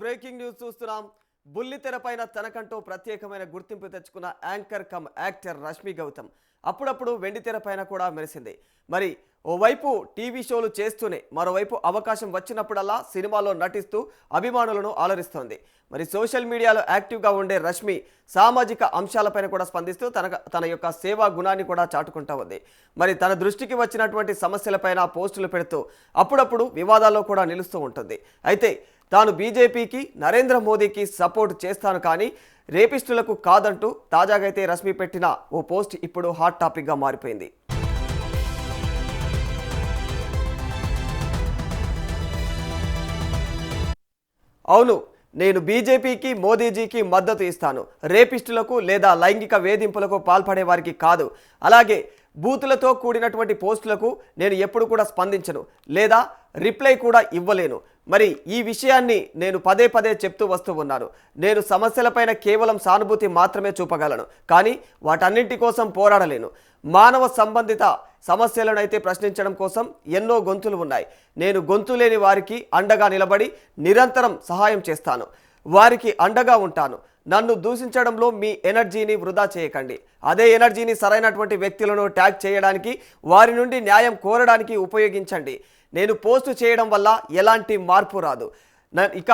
Breaking news చూస్తున్నాం. బుల్లితెరపైన తనకంటూ ప్రత్యేకమైన గుర్తింపు తెచ్చుకున్న anchor cum actor Rashmi Gautam అప్పుడప్పుడు వెండితెరపైన కూడా మెరిసింది. మరి ఓవైపు టీవీ షోలు చేస్తూనే మరోవైపు అవకాశం వచ్చినప్పుడల్లా సినిమాలో నటిస్తూ అభిమానులను ఆలరిస్తోంది. మరి సోషల్ మీడియాలో యాక్టివ్గా ఉండే రష్మి సామాజిక అంశాలపైన కూడా స్పందిస్తూ తన యొక్క సేవా గుణాన్ని కూడా చాటుకుంటా ఉంది. మరి తన దృష్టికి వచ్చినటువంటి సమస్యలపైన పోస్టులు పెడుతూ అప్పుడప్పుడు వివాదాల్లో కూడా నిలుస్తూ ఉంటుంది. అయితే తాను బీజేపీకి నరేంద్ర మోదీకి సపోర్ట్ చేస్తాను కానీ రేపిస్టులకు కాదంటూ తాజాగా అయితే రష్మి పెట్టిన ఓ పోస్ట్ ఇప్పుడు హాట్ టాపిక్గా మారిపోయింది. అవును, నేను బీజేపీకి మోదీజీకి మద్దతు ఇస్తాను. రేపిస్టులకు లేదా లైంగిక వేధింపులకు పాల్పడే వారికి కాదు. అలాగే బూతులతో కూడినటువంటి పోస్టులకు నేను ఎప్పుడు కూడా స్పందించను లేదా రిప్లై కూడా ఇవ్వలేను. మరి ఈ విషయాన్ని నేను పదే పదే చెప్తూ వస్తూ ఉన్నాను. నేను సమస్యలపైన కేవలం సానుభూతి మాత్రమే చూపగలను, కానీ వాటన్నింటి కోసం పోరాడలేను. మానవ సంబంధిత సమస్యలను అయితే ప్రశ్నించడం కోసం ఎన్నో గొంతులు ఉన్నాయి. నేను గొంతు లేని వారికి అండగా నిలబడి నిరంతరం సహాయం చేస్తాను, వారికి అండగా ఉంటాను. నన్ను దూషించడంలో మీ ఎనర్జీని వృధా చేయకండి. అదే ఎనర్జీని సరైనటువంటి వ్యక్తులను ట్యాగ్ చేయడానికి, వారి నుండి న్యాయం కోరడానికి ఉపయోగించండి. నేను పోస్టు చేయడం వల్ల ఎలాంటి మార్పు రాదు. ఇక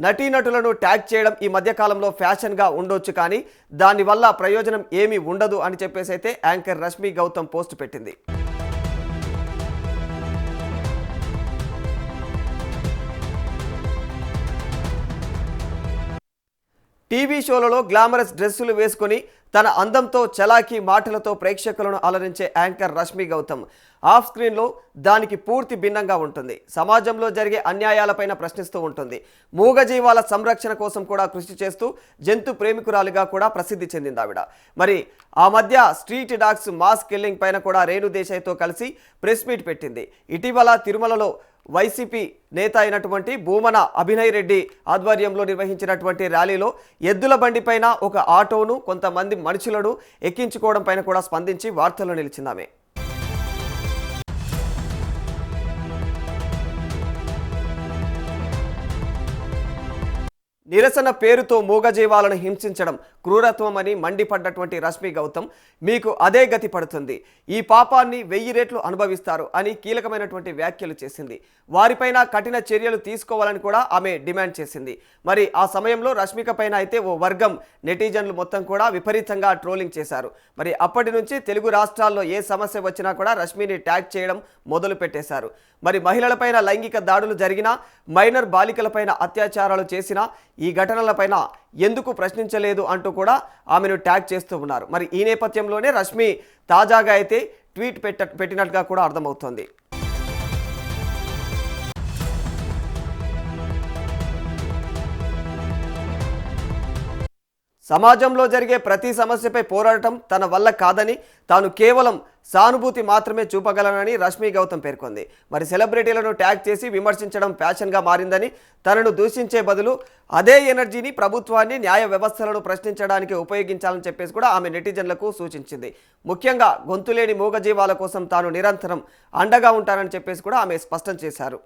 నటీనటులను ట్యాగ్ చేయడం ఈ మధ్యకాలంలో ఫ్యాషన్గా ఉండొచ్చు, కానీ దానివల్ల ప్రయోజనం ఏమీ ఉండదు అని చెప్పేసి అయితే యాంకర్ రష్మి గౌతమ్ పోస్ట్ పెట్టింది. టీవీ షోలలో గ్లామరస్ డ్రెస్సులు వేసుకొని తన అందంతో చలాకీ మాటలతో ప్రేక్షకులను అలరించే యాంకర్ రష్మి గౌతమ్ ఆఫ్ స్క్రీన్లో దానికి పూర్తి భిన్నంగా ఉంటుంది. సమాజంలో జరిగే అన్యాయాలపైన ప్రశ్నిస్తూ ఉంటుంది. మూగజీవాల సంరక్షణ కోసం కూడా కృషి చేస్తూ జంతు ప్రేమికురాలిగా కూడా ప్రసిద్ధి చెందింది ఆవిడ. మరి ఆ మధ్య స్ట్రీట్ డాగ్స్ మాస్ కిల్లింగ్ పైన కూడా రేణు దేశాయ్తో కలిసి ప్రెస్ మీట్ పెట్టింది. ఇటీవల తిరుమలలో వైసీపీ నేత అయినటువంటి భూమన అభినయ్ రెడ్డి ఆధ్వర్యంలో నిర్వహించినటువంటి ర్యాలీలో ఎద్దుల బండిపైన ఒక ఆటోను కొంతమంది మనుషులను ఎక్కించుకోవడం పైన కూడా స్పందించి వార్తల్లో నిలిచిందామె. నిరసన పేరుతో మూగజీవాలను హింసించడం క్రూరత్వం అని మండిపడ్డటువంటి రష్మి గౌతమ్, మీకు అదే గతి పడుతుంది, ఈ పాపాన్ని 1000 రెట్లు అనుభవిస్తారు అని కీలకమైనటువంటి వ్యాఖ్యలు చేసింది. వారిపైన కఠిన చర్యలు తీసుకోవాలని కూడా ఆమె డిమాండ్ చేసింది. మరి ఆ సమయంలో రష్మిక పైన అయితే ఓ వర్గం నెటిజన్లు మొత్తం కూడా విపరీతంగా ట్రోలింగ్ చేశారు. మరి అప్పటి నుంచి తెలుగు రాష్ట్రాల్లో ఏ సమస్య వచ్చినా కూడా రష్మిని ట్యాగ్ చేయడం మొదలు పెట్టేశారు. మరి మహిళలపైన లైంగిక దాడులు జరిగినా, మైనర్ బాలికలపైన అత్యాచారాలు చేసినా ఈ ఘటనలపైన ఎందుకు ప్రశ్నించలేదు అంటూ కూడా ఆమెను ట్యాగ్ చేస్తూ ఉన్నారు. మరి ఈ నేపథ్యంలోనే రష్మి తాజాగా అయితే ట్వీట్ పెట్టినట్టుగా కూడా అర్థమవుతోంది. సమాజంలో జరిగే ప్రతి సమస్యపై పోరాడటం తన వల్ల కాదని, తాను కేవలం సానుభూతి మాత్రమే చూపగలనని రష్మి గౌతమ్ పేర్కొంది. మరి సెలబ్రిటీలను ట్యాగ్ చేసి విమర్శించడం ఫ్యాషన్గా మారిందని, తనను దూషించే బదులు అదే ఎనర్జీని ప్రభుత్వాన్ని, న్యాయ వ్యవస్థలను ప్రశ్నించడానికి ఉపయోగించాలని చెప్పేసి కూడా ఆమె నెటిజన్లకు సూచించింది. ముఖ్యంగా గొంతులేని మూగజీవాల కోసం తాను నిరంతరం అండగా ఉంటానని చెప్పేసి కూడా ఆమె స్పష్టం చేశారు.